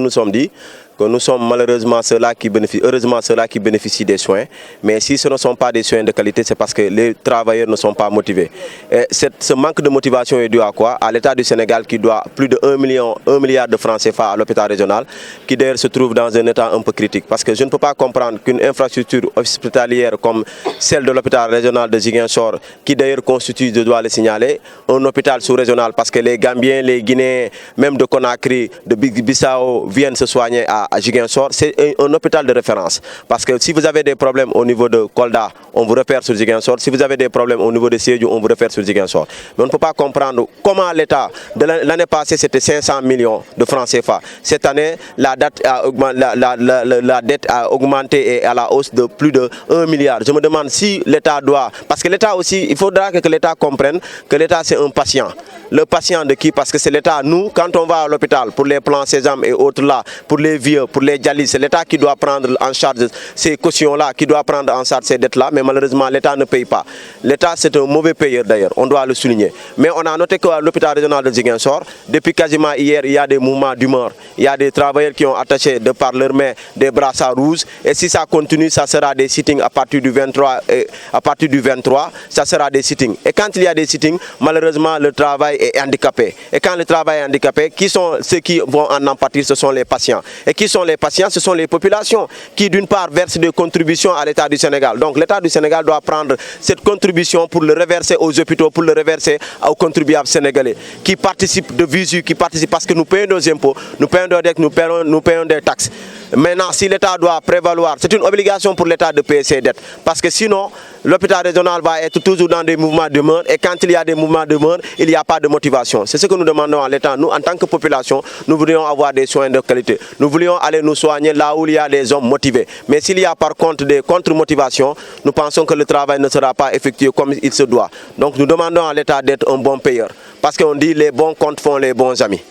nous sommes dit que nous sommes malheureusement heureusement ceux-là qui bénéficient des soins. Mais si ce ne sont pas des soins de qualité, c'est parce que les travailleurs ne sont pas motivés. Et ce manque de motivation est dû à quoi? À l'État du Sénégal qui doit plus de 1 milliard de francs CFA à l'hôpital régional, qui d'ailleurs se trouve dans un état un peu critique. Parce que je ne peux pas comprendre qu'une infrastructure hospitalière comme celle de l'hôpital régional de Ziguinchor, qui d'ailleurs constitue, je dois le signaler, un hôpital sous-régional, parce que les Gambiens, les Guinéens, même de Conakry, de Bissau viennent se soigner à Ziguinchor, c'est un hôpital de référence. Parce que si vous avez des problèmes au niveau de Kolda, on vous réfère sur Ziguinchor. Si vous avez des problèmes au niveau de Sédhiou, on vous réfère sur Ziguinchor. Mais on ne peut pas comprendre comment l'État, l'année passée c'était 500 millions de francs CFA. Cette année, la dette a augmenté et à la hausse de plus de 1 milliard. Je me demande si l'État doit... Parce que l'État aussi, il faudra que l'État comprenne que l'État c'est un patient. Le patient de qui? Parce que c'est l'État. Nous, quand on va à l'hôpital pour les plans Sésame et autres là, pour les vieux, pour les dialyses, c'est l'État qui doit prendre en charge ces cautions-là, qui doit prendre en charge ces dettes-là, mais malheureusement l'État ne paye pas. L'État c'est un mauvais payeur d'ailleurs, on doit le souligner. Mais on a noté qu'à l'hôpital régional de Ziguinchor, depuis quasiment hier, il y a des mouvements d'humeur. Il y a des travailleurs qui ont attaché de par leurs mains des brassards rouges. Et si ça continue, ça sera des sittings à partir du 23. Ça sera des sittings. Et quand il y a des sittings, malheureusement le travail est handicapé. Et quand le travail est handicapé, qui sont ceux qui vont en pâtir? Ce sont les patients. Et qui sont les patients? Ce sont les populations qui d'une part versent des contributions à l'État du Sénégal. Donc l'État du Sénégal doit prendre cette contribution pour le reverser aux hôpitaux, pour le reverser aux contribuables sénégalais qui participent de visu, qui participent parce que nous payons nos impôts, nous payons des dettes, nous payons des taxes. Maintenant, si l'État doit prévaloir, c'est une obligation pour l'État de payer ses dettes. Parce que sinon, l'hôpital régional va être toujours dans des mouvements de mort. Et quand il y a des mouvements de mort, il n'y a pas de motivation. C'est ce que nous demandons à l'État. Nous, en tant que population, nous voulions avoir des soins de qualité. Nous voulions aller nous soigner là où il y a des hommes motivés. Mais s'il y a par contre des contre-motivations, nous pensons que le travail ne sera pas effectué comme il se doit. Donc nous demandons à l'État d'être un bon payeur. Parce qu'on dit les bons comptes font les bons amis.